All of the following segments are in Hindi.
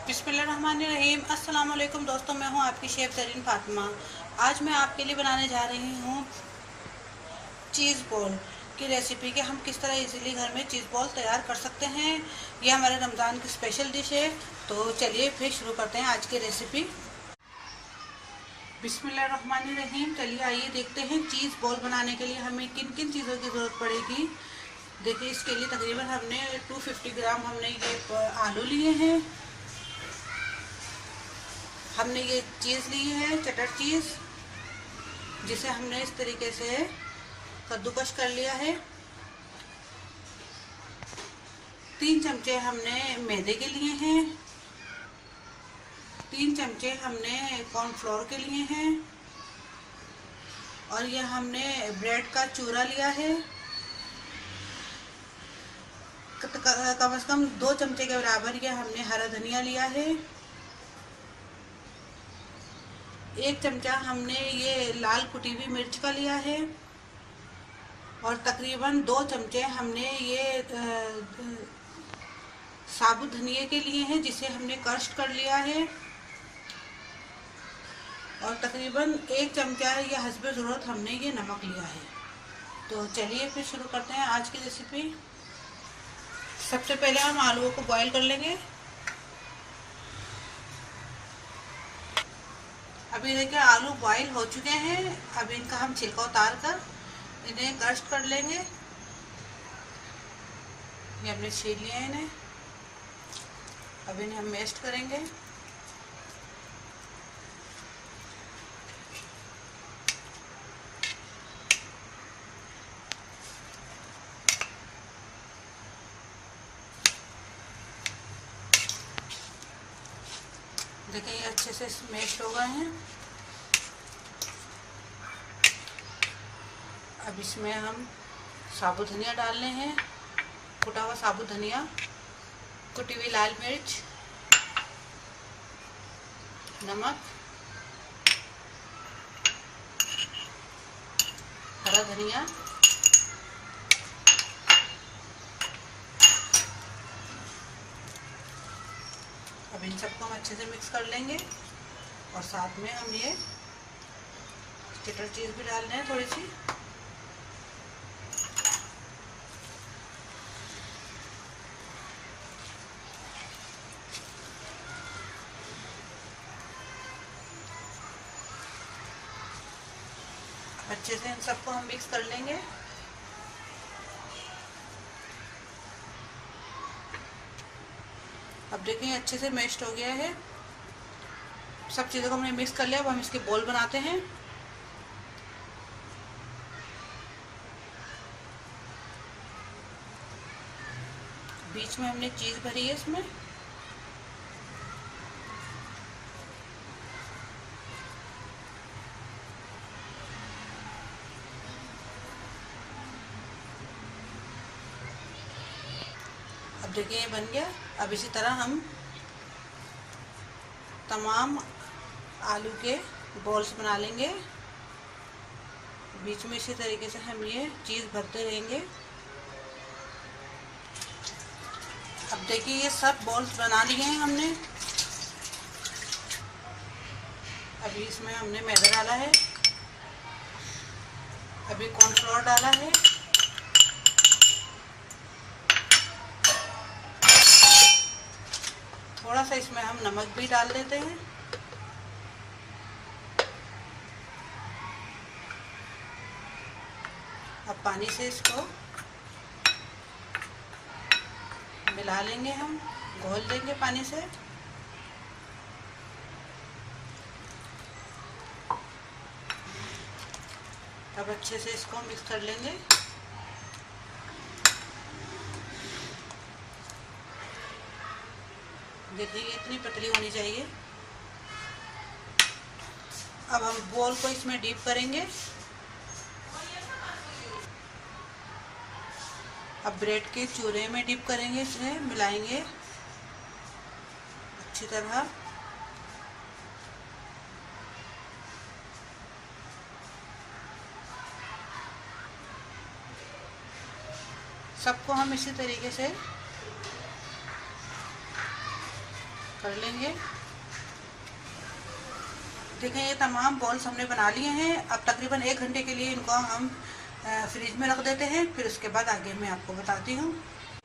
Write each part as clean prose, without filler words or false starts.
बिस्मिल्लाहिर्रहमानिर्रहीम। अस्सलाम वालेकुम दोस्तों, मैं हूं आपकी शेफ़ ज़रीन फ़ातिमा। आज मैं आपके लिए बनाने जा रही हूं चीज़ बॉल की रेसिपी कि हम किस तरह इजीली घर में चीज़ बॉल तैयार कर सकते हैं। ये हमारे रमज़ान की स्पेशल डिश है। तो चलिए फिर शुरू करते हैं आज की रेसिपी। बिस्मिल्लाहिर्रहमानिर्रहीम। चलिए आइए देखते हैं चीज़ बॉल बनाने के लिए हमें किन किन चीज़ों की ज़रूरत पड़ेगी। देखिए, इसके लिए तकरीबन हमने 250 ग्राम हमने ये आलू लिए हैं। हमने ये चीज़ ली है, चटर चीज़, जिसे हमने इस तरीके से कद्दूकश कर लिया है। 3 चमचे हमने मैदे के लिए हैं। 3 चमचे हमने कॉर्नफ्लोर के लिए हैं। और यह हमने ब्रेड का चूरा लिया है। कम से कम 2 चमचे के बराबर यह हमने हरा धनिया लिया है। 1 चमचा हमने ये लाल कुटी हुई मिर्च का लिया है। और तकरीबन 2 चमचे हमने ये साबुत धनिया के लिए हैं, जिसे हमने क्रश कर लिया है। और तकरीबन 1 चमचा या हस्बे ज़रूरत हमने ये नमक लिया है। तो चलिए फिर शुरू करते हैं आज की रेसिपी। सबसे पहले हम आलूओं को बॉईल कर लेंगे। अभी देखिए आलू बॉईल हो चुके हैं। अब इनका हम छिलका उतार कर इन्हें क्रश कर लेंगे। ये हमने छील लिया है इन्हें। अब इन्हें हम मेस्ट करेंगे। देखिए ये अच्छे से मेस्ट हो गए हैं। अब इसमें हम साबुत धनिया डालने हैं, कुटा हुआ साबुत धनिया, कुटी हुई लाल मिर्च, नमक, हरा धनिया, अब इन सबको हम अच्छे से मिक्स कर लेंगे। और साथ में हम ये चटर चीज़ भी डाल रहे हैं थोड़ी सी। अच्छे से इन सबको हम मिक्स कर लेंगे। अब देखिए अच्छे से मैश्ड हो गया है। सब चीज़ों को हमने मिक्स कर लिया। अब हम इसके बॉल बनाते हैं। बीच में हमने चीज़ भरी है इसमें। अब देखिए ये बन गया। अब इसी तरह हम तमाम आलू के बॉल्स बना लेंगे। बीच में इसी तरीके से हम ये चीज़ भरते रहेंगे। अब देखिए ये सब बॉल्स बना लिए हैं हमने। अभी इसमें हमने मैदा डाला है, अभी कॉर्नफ्लोर डाला है, थोड़ा सा इसमें हम नमक भी डाल देते हैं। अब पानी से इसको मिला लेंगे, हम घोल देंगे पानी से। अब अच्छे से इसको मिक्स कर लेंगे। देखिए इतनी पतली होनी चाहिए। अब हम बॉल को इसमें डीप करेंगे। अब ब्रेड के चूरे में डिप करेंगे, इसमें मिलाएंगे अच्छी तरह। सबको हम इसी तरीके से कर लेंगे। देखें ये तमाम बॉल्स हमने बना लिए हैं। अब तकरीबन 1 घंटे के लिए इनको हम फ्रिज में रख देते हैं, फिर उसके बाद आगे मैं आपको बताती हूँ।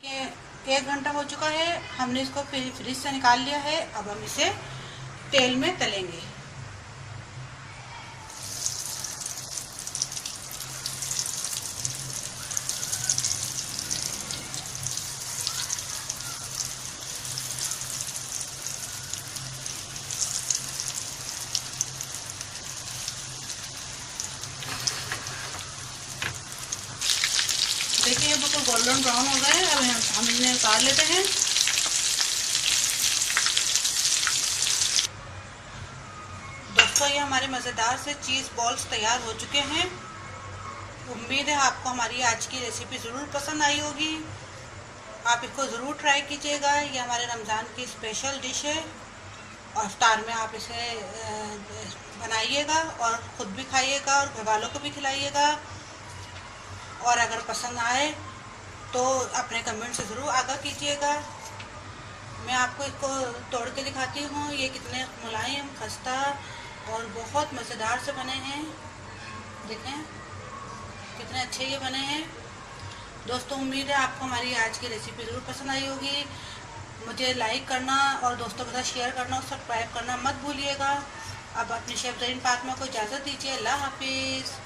कि 1 घंटा हो चुका है, हमने इसको फ्रिज से निकाल लिया है। अब हम इसे तेल में तलेंगे। देखिए ये बिल्कुल गोल्डन ब्राउन हो गए हैं। अब हम इन्हें उतार लेते हैं। दोस्तों ये हमारे मज़ेदार से चीज़ बॉल्स तैयार हो चुके हैं। उम्मीद है आपको हमारी आज की रेसिपी ज़रूर पसंद आई होगी। आप इसको ज़रूर ट्राई कीजिएगा। ये हमारे रमज़ान की स्पेशल डिश है और इफ्तार में आप इसे बनाइएगा और ख़ुद भी खाइएगा और घर वालों को भी खिलाइएगा। और अगर पसंद आए तो अपने कमेंट से ज़रूर आगाह कीजिएगा। मैं आपको इसको तोड़ के दिखाती हूँ। ये कितने मुलायम, खस्ता और बहुत मज़ेदार से बने हैं। देखें कितने अच्छे ये बने हैं। दोस्तों उम्मीद है आपको हमारी आज की रेसिपी ज़रूर पसंद आई होगी। मुझे लाइक करना और दोस्तों के साथ शेयर करना और सब्सक्राइब करना मत भूलिएगा। अब अपनी शेफ ज़रीन फातिमा को इजाज़त दीजिए। अल्लाह हाफिज़।